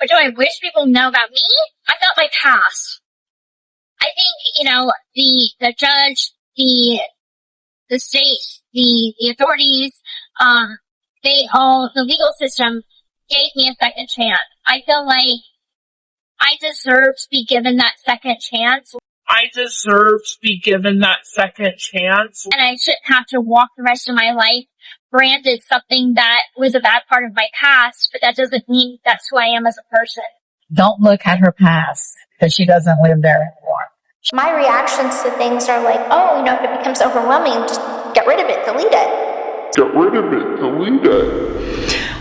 What do I wish people know about me? About my past. I think, the judge, the state, the authorities, the legal system gave me a second chance. I feel like I deserve to be given that second chance. And I shouldn't have to walk the rest of my life branded something that was a bad part of my past, but that doesn't mean that's who I am as a person. Don't look at her past, because she doesn't live there anymore. My reactions to things are like, if it becomes overwhelming, just get rid of it, delete it.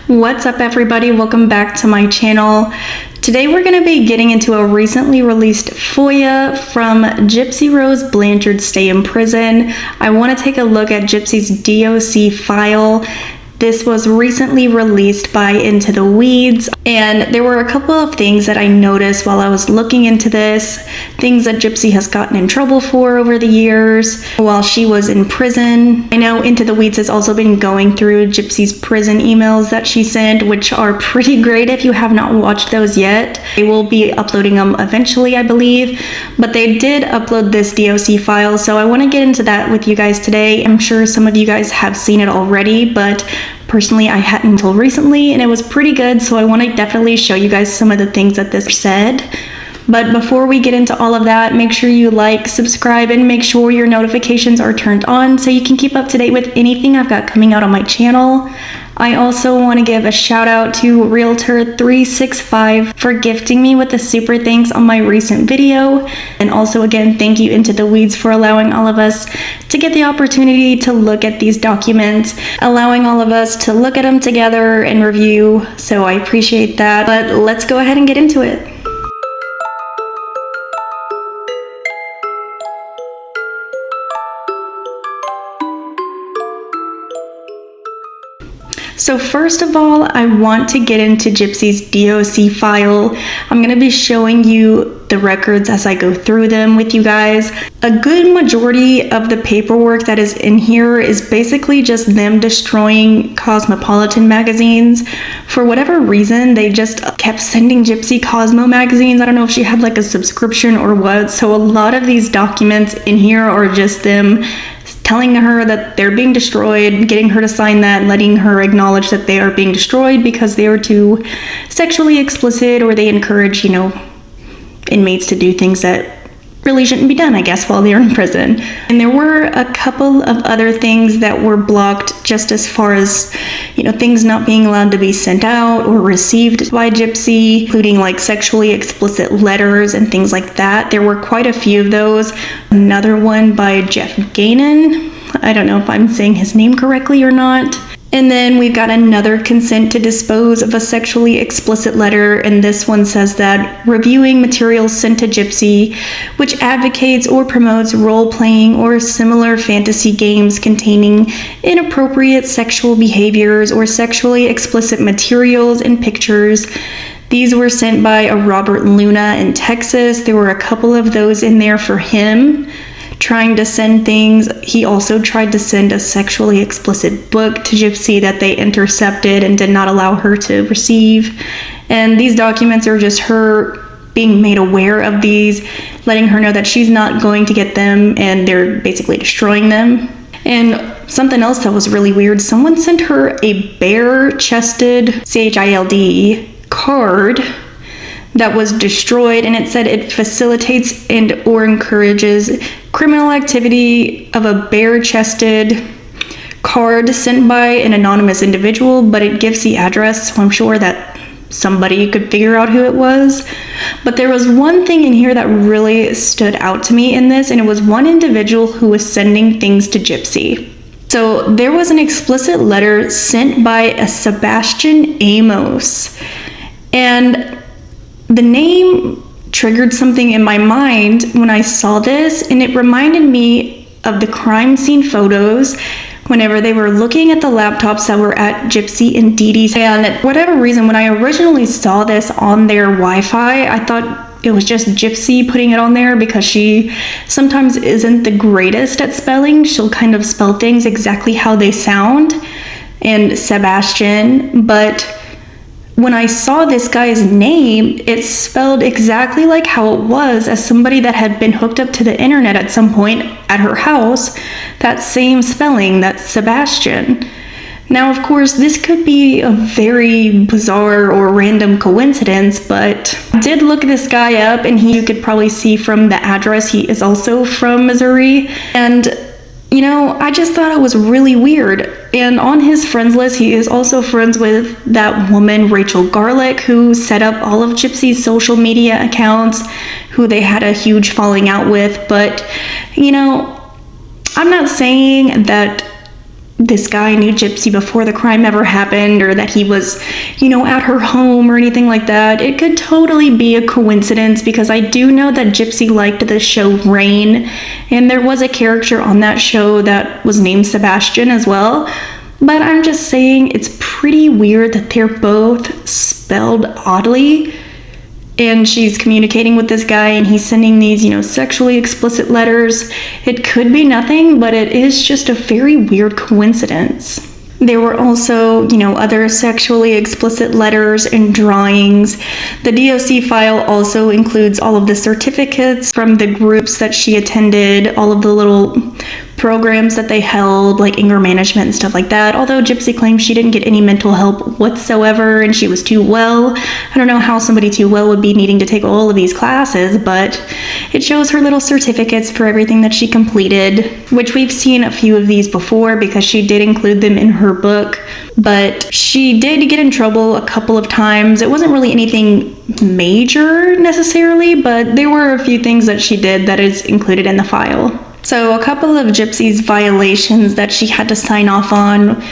What's up, everybody? Welcome back to my channel. Today we're going to be getting into a recently released FOIA from Gypsy Rose Blanchard's stay in prison. I want to take a look at Gypsy's DOC file. This was recently released by Into the Weeds, and there were a couple of things that I noticed while I was looking into this, things that Gypsy has gotten in trouble for over the years while she was in prison. I know Into the Weeds has also been going through Gypsy's prison emails that she sent, which are pretty great if you have not watched those yet. They will be uploading them eventually, I believe, but they did upload this DOC file, so I want to get into that with you guys today. I'm sure some of you guys have seen it already, but personally, I hadn't until recently, and it was pretty good, so I want to definitely show you guys some of the things that this said. But before we get into all of that, make sure you like, subscribe, and make sure your notifications are turned on so you can keep up to date with anything I've got coming out on my channel. I also want to give a shout out to Realtor365 for gifting me with the super thanks on my recent video. And also, again, thank you Into the Weeds for allowing all of us to get the opportunity to look at these documents, allowing all of us to look at them together and review. So I appreciate that. But let's go ahead and get into it. So first of all, I want to get into Gypsy's DOC file. I'm going to be showing you the records as I go through them with you guys. A good majority of the paperwork that is in here is basically just them destroying Cosmopolitan magazines. For whatever reason, they just kept sending Gypsy Cosmo magazines. I don't know if she had like a subscription or what. So a lot of these documents in here are just them telling her that they're being destroyed, getting her to sign that, letting her acknowledge that they are being destroyed because they are too sexually explicit, or they encourage, inmates to do things that really shouldn't be done, I guess, while they're in prison. And there were a couple of other things that were blocked, just as far as, things not being allowed to be sent out or received by Gypsy, including like sexually explicit letters and things like that. There were quite a few of those. Another one by Jeff Gainan. I don't know if I'm saying his name correctly or not. And then we've got another consent to dispose of a sexually explicit letter, and this one says that reviewing materials sent to Gypsy, which advocates or promotes role-playing or similar fantasy games containing inappropriate sexual behaviors or sexually explicit materials and pictures. These were sent by a Robert Luna in Texas. There were a couple of those in there for him trying to send things. He also tried to send a sexually explicit book to Gypsy that they intercepted and did not allow her to receive. And these documents are just her being made aware of these, letting her know that she's not going to get them, and they're basically destroying them. And something else that was really weird, someone sent her a bare-chested CHILD card that was destroyed, and it said it facilitates and or encourages criminal activity of a bare-chested card sent by an anonymous individual, but it gives the address, so I'm sure that somebody could figure out who it was. But there was one thing in here that really stood out to me in this, and it was one individual who was sending things to Gypsy. So there was an explicit letter sent by a Sebastian Amos, and the name triggered something in my mind when I saw this, and it reminded me of the crime scene photos whenever they were looking at the laptops that were at Gypsy and Dee Dee's. And for whatever reason, when I originally saw this on their Wi-Fi, I thought it was just Gypsy putting it on there because she sometimes isn't the greatest at spelling. She'll kind of spell things exactly how they sound, and Sebastian, but when I saw this guy's name, it spelled exactly like how it was as somebody that had been hooked up to the internet at some point at her house. That same spelling, that's Sebastian. Now, of course, this could be a very bizarre or random coincidence, but I did look this guy up, and you could probably see from the address he is also from Missouri. And you know, I just thought it was really weird. And on his friends list, he is also friends with that woman, Rachel Garlick, who set up all of Gypsy's social media accounts, who they had a huge falling out with. But, you know, I'm not saying that this guy knew Gypsy before the crime ever happened, or that he was, you know, at her home or anything like that. It could totally be a coincidence, because I do know that Gypsy liked the show Rain, and there was a character on that show that was named Sebastian as well. But I'm just saying, it's pretty weird that they're both spelled oddly, and she's communicating with this guy, and he's sending these, you know, sexually explicit letters. It could be nothing, but it is just a very weird coincidence. There were also, you know, other sexually explicit letters and drawings. The DOC file also includes all of the certificates from the groups that she attended, all of the little programs that they held, like anger management and stuff like that. Although Gypsy claims she didn't get any mental help whatsoever and she was too well. I don't know how somebody too well would be needing to take all of these classes, but it shows her little certificates for everything that she completed, which we've seen a few of these before because she did include them in her book. But she did get in trouble a couple of times. It wasn't really anything major necessarily, but there were a few things that she did that is included in the file. So a couple of Gypsy's violations that she had to sign off on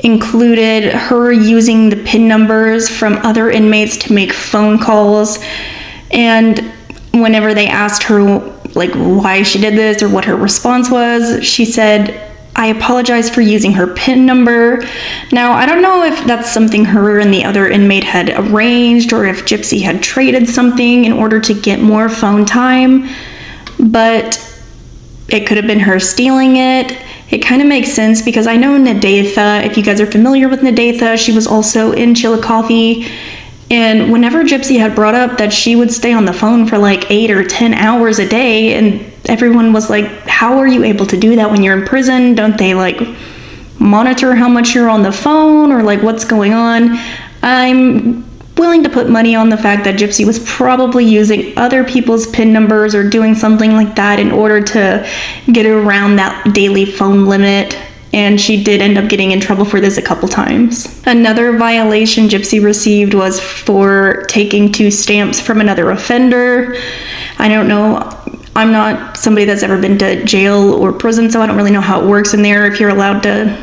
included her using the PIN numbers from other inmates to make phone calls. And whenever they asked her like why she did this or what her response was, she said, "I apologize for using her PIN number." Now, I don't know if that's something her and the other inmate had arranged, or if Gypsy had traded something in order to get more phone time, but it could have been her stealing it. It kind of makes sense because I know Nadatha, if you guys are familiar with Nadatha, she was also in Chillicothe. And whenever Gypsy had brought up that she would stay on the phone for like 8 or 10 hours a day, and everyone was like, how are you able to do that when you're in prison? Don't they like monitor how much you're on the phone, or like what's going on? I'm willing to put money on the fact that Gypsy was probably using other people's PIN numbers or doing something like that in order to get around that daily phone limit. And she did end up getting in trouble for this a couple times. Another violation Gypsy received was for taking 2 stamps from another offender. I don't know, I'm not somebody that's ever been to jail or prison, so I don't really know how it works in there, if you're allowed to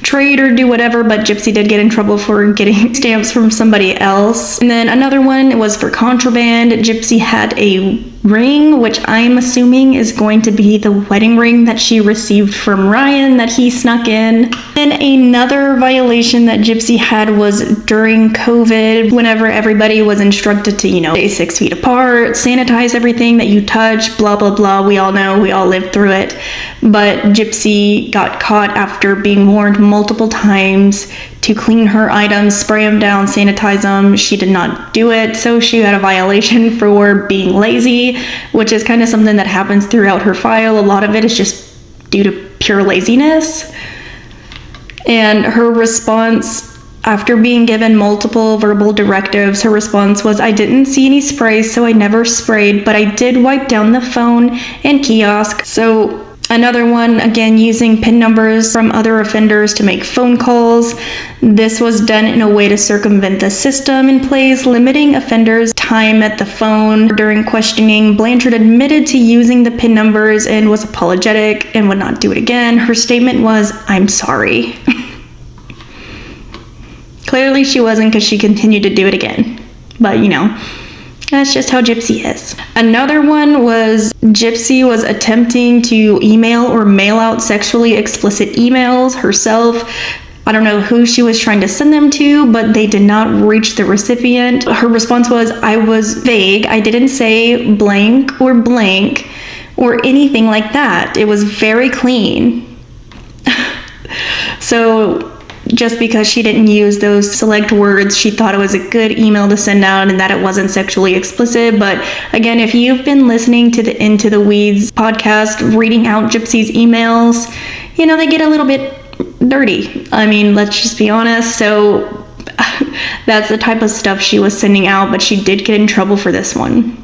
trade or do whatever, but Gypsy did get in trouble for getting stamps from somebody else. And then another one was for contraband. Gypsy had a ring, which I'm assuming is going to be the wedding ring that she received from Ryan that he snuck in. And another violation that Gypsy had was during COVID, whenever everybody was instructed to, stay 6 feet apart, sanitize everything that you touch, blah, blah, blah. We all know, we all lived through it. But Gypsy got caught after being warned multiple times to clean her items, spray them down, sanitize them. She did not do it, so she had a violation for being lazy, which is kind of something that happens throughout her file. A lot of it is just due to pure laziness. And her response, after being given multiple verbal directives, her response was, "I didn't see any sprays, so I never sprayed, but I did wipe down the phone and kiosk." So another one, again, using PIN numbers from other offenders to make phone calls. This was done in a way to circumvent the system in place, limiting offenders' time at the phone. During questioning, Blanchard admitted to using the PIN numbers and was apologetic and would not do it again. Her statement was, "I'm sorry." Clearly she wasn't, because she continued to do it again. But, that's just how Gypsy is. Another one was Gypsy was attempting to email or mail out sexually explicit emails herself. I don't know who she was trying to send them to, but they did not reach the recipient. Her response was, "I was vague. I didn't say blank or anything like that. It was very clean." So just because she didn't use those select words. She thought it was a good email to send out and that it wasn't sexually explicit. But again, if you've been listening to the Into the Weeds podcast, reading out Gypsy's emails, you know, they get a little bit dirty. I mean, let's just be honest. So that's the type of stuff she was sending out, but she did get in trouble for this one.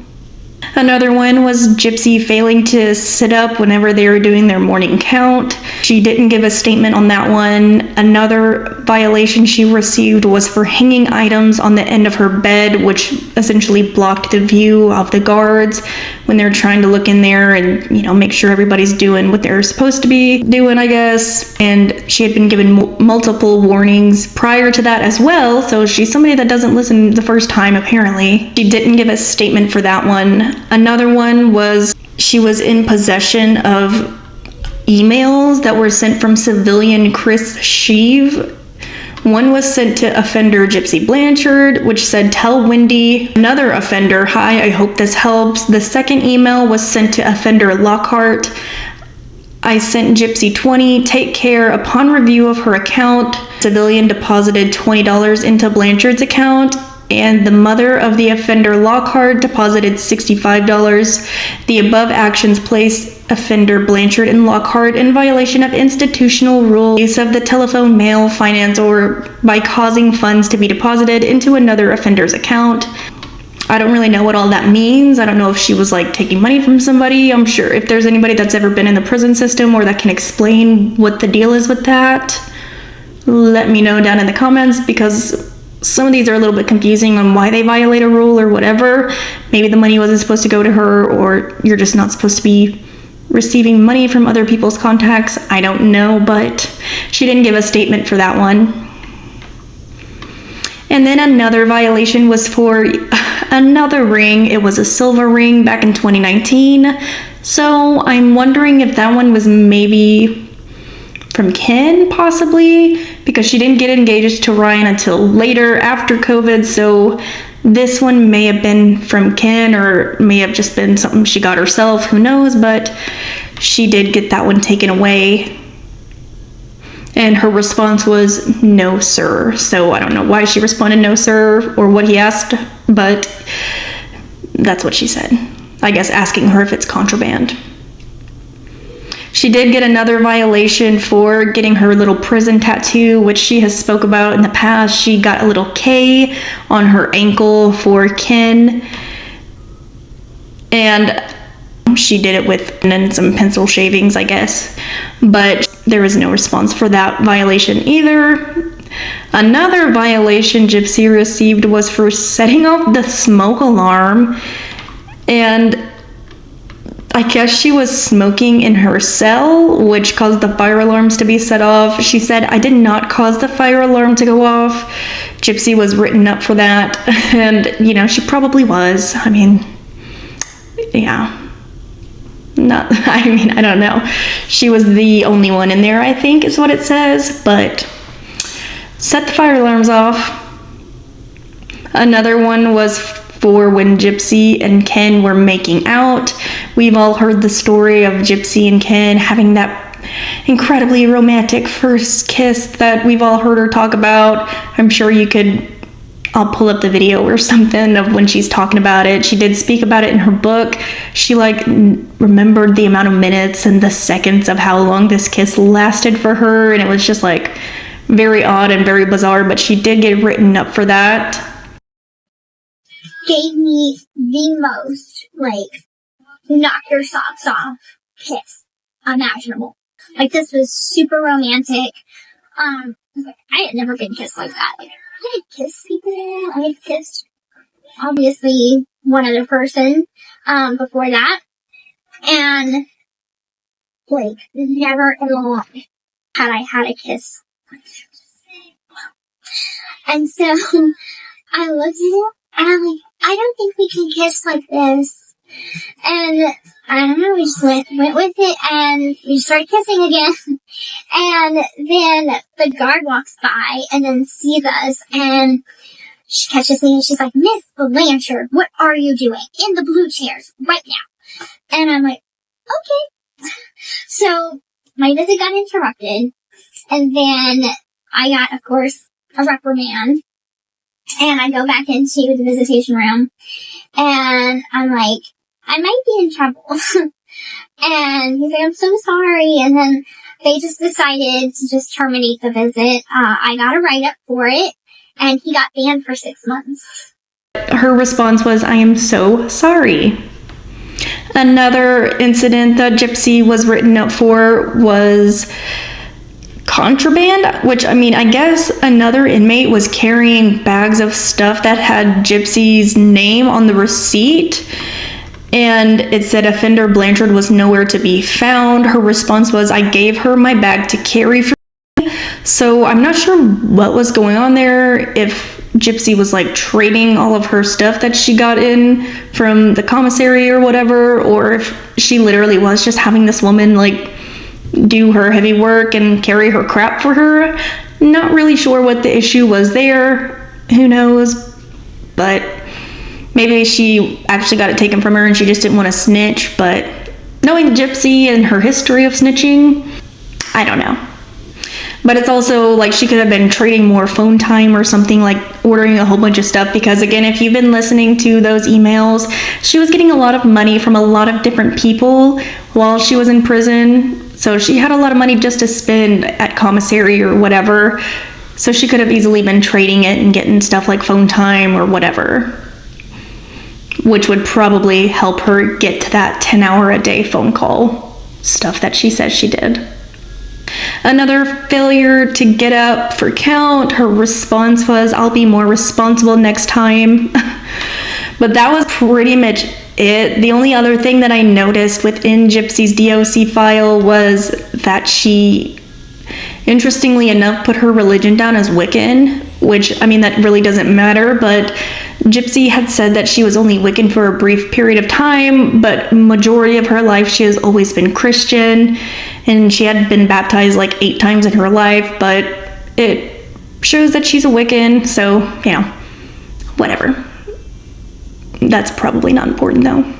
Another one was Gypsy failing to sit up whenever they were doing their morning count. She didn't give a statement on that one. Another violation she received was for hanging items on the end of her bed, which essentially blocked the view of the guards when they're trying to look in there and, you know, make sure everybody's doing what they're supposed to be doing, I guess. And she had been given multiple warnings prior to that as well, so she's somebody that doesn't listen the first time, apparently. She didn't give a statement for that one. Another one was she was in possession of emails that were sent from civilian Chris Sheave. One was sent to offender Gypsy Blanchard, which said, "Tell Wendy." Another offender, "Hi, I hope this helps." The second email was sent to offender Lockhart. "I sent Gypsy 20, take care. Upon review of her account, civilian deposited $20 into Blanchard's account, and the mother of the offender Lockhart deposited $65. The above actions placed offender Blanchard and Lockhart in violation of institutional rule, use of the telephone, mail, finance, or by causing funds to be deposited into another offender's account." I don't really know what all that means. I don't know if she was like taking money from somebody. I'm sure if there's anybody that's ever been in the prison system or that can explain what the deal is with that, let me know down in the comments, because some of these are a little bit confusing on why they violate a rule or whatever. Maybe the money wasn't supposed to go to her, or you're just not supposed to be receiving money from other people's contacts. I don't know, but she didn't give a statement for that one. And then another violation was for another ring. It was a silver ring back in 2019. So I'm wondering if that one was maybe from Ken, possibly, because she didn't get engaged to Ryan until later after COVID. So this one may have been from Ken, or may have just been something she got herself, who knows, but she did get that one taken away. And her response was, "No, sir." So I don't know why she responded no, sir, or what he asked, but that's what she said. I guess asking her if it's contraband. She did get another violation for getting her little prison tattoo, which she has spoke about in the past. She got a little K on her ankle for Ken, and she did it with some pencil shavings, I guess, but there was no response for that violation either. Another violation Gypsy received was for setting off the smoke alarm, and I guess she was smoking in her cell, which caused the fire alarms to be set off. She said, "I did not cause the fire alarm to go off." Gypsy was written up for that, and, you know, she probably was. I mean, yeah. I don't know. She was the only one in there, I think, is what it says, but set the fire alarms off. Another one was for when Gypsy and Ken were making out. We've all heard the story of Gypsy and Ken having that incredibly romantic first kiss that we've all heard her talk about. I'm sure you could, I'll pull up the video or something of when she's talking about it. She did speak about it in her book. She remembered the amount of minutes and the seconds of how long this kiss lasted for her, and it was just very odd and very bizarre, but she did get written up for that. Gave me the most, knock your socks off kiss imaginable. This was super romantic. I had never been kissed like that. I had kissed people. I had kissed, obviously, one other person, before that. And, never in a life had I had a kiss. And so, I looked at him, and I'm like, I don't think we can kiss like this. And I don't know, we just went with it, and we started kissing again. And then the guard walks by and then sees us, and she catches me, and she's like, "Miss Blanchard, what are you doing? In the blue chairs, right now." And I'm like, okay. So my visit got interrupted, and then I got, of course, a reprimand. And I go back into the visitation room. And I'm like, I might be in trouble. And he's like, I'm so sorry. And then they just decided to just terminate the visit. I got a write-up for it. And he got banned for 6 months. Her response was, I am so sorry. Another incident that Gypsy was written up for was contraband, which, I mean, I guess another inmate was carrying bags of stuff that had Gypsy's name on the receipt, and it said offender Blanchard was nowhere to be found. Her response was, I gave her my bag to carry for me. So I'm not sure what was going on there, if Gypsy was like trading all of her stuff that she got in from the commissary or whatever, or if she literally was just having this woman like do her heavy work and carry her crap for her. Not really sure what the issue was there. Who knows? But maybe she actually got it taken from her and she just didn't want to snitch. But knowing Gypsy and her history of snitching, I don't know. But it's also like she could have been trading more phone time or something, like ordering a whole bunch of stuff, because again, if you've been listening to those emails, she was getting a lot of money from a lot of different people while she was in prison. So she had a lot of money just to spend at commissary or whatever. So she could have easily been trading it and getting stuff like phone time or whatever, which would probably help her get to that 10-hour-a-day phone call stuff that she says she did. Another failure to get up for count, her response was, I'll be more responsible next time. But that was pretty much it. The only other thing that I noticed within Gypsy's DOC file was that she, interestingly enough, put her religion down as Wiccan, which, I mean, that really doesn't matter, but Gypsy had said that she was only Wiccan for a brief period of time, but majority of her life she has always been Christian, and she had been baptized like 8 times in her life, but it shows that she's a Wiccan, so, you know, whatever. That's probably not important though.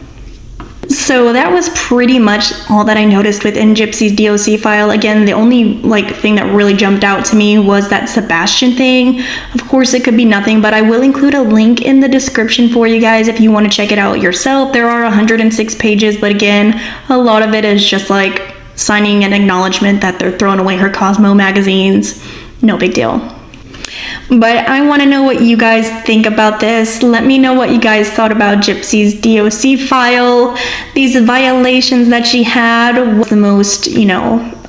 So that was pretty much all that I noticed within Gypsy's DOC file. Again, the only thing that really jumped out to me was that Sebastian thing. Of course, it could be nothing, but I will include a link in the description for you guys if you want to check it out yourself. There are 106 pages, but again, a lot of it is just like signing an acknowledgement that they're throwing away her Cosmo magazines. No big deal. But I want to know what you guys think about this. Let me know what you guys thought about Gypsy's DOC file. These violations that she had was the most,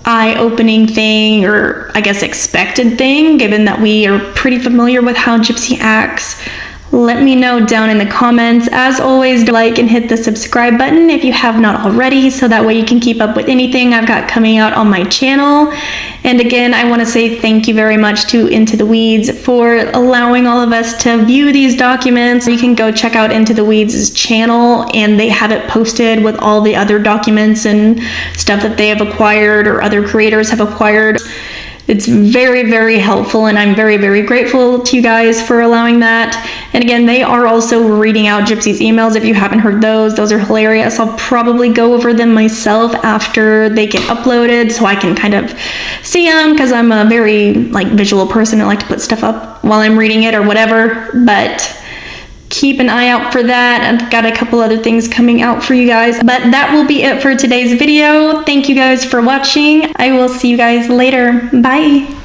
eye-opening thing, or I guess expected thing, given that we are pretty familiar with how Gypsy acts. Let me know down in the comments. As always, like and hit the subscribe button if you have not already, so that way you can keep up with anything I've got coming out on my channel. And again, I want to say thank you very much to Into the Weeds for allowing all of us to view these documents. You can go check out Into the Weeds' channel, and they have it posted with all the other documents and stuff that they have acquired or other creators have acquired. It's very, very helpful, and I'm very, very grateful to you guys for allowing that. And again, they are also reading out Gypsy's emails. If you haven't heard those are hilarious. I'll probably go over them myself after they get uploaded so I can kind of see them, because I'm a very visual person. I like to put stuff up while I'm reading it or whatever, but keep an eye out for that. I've got a couple other things coming out for you guys, but that will be it for today's video. Thank you guys for watching. I will see you guys later. Bye.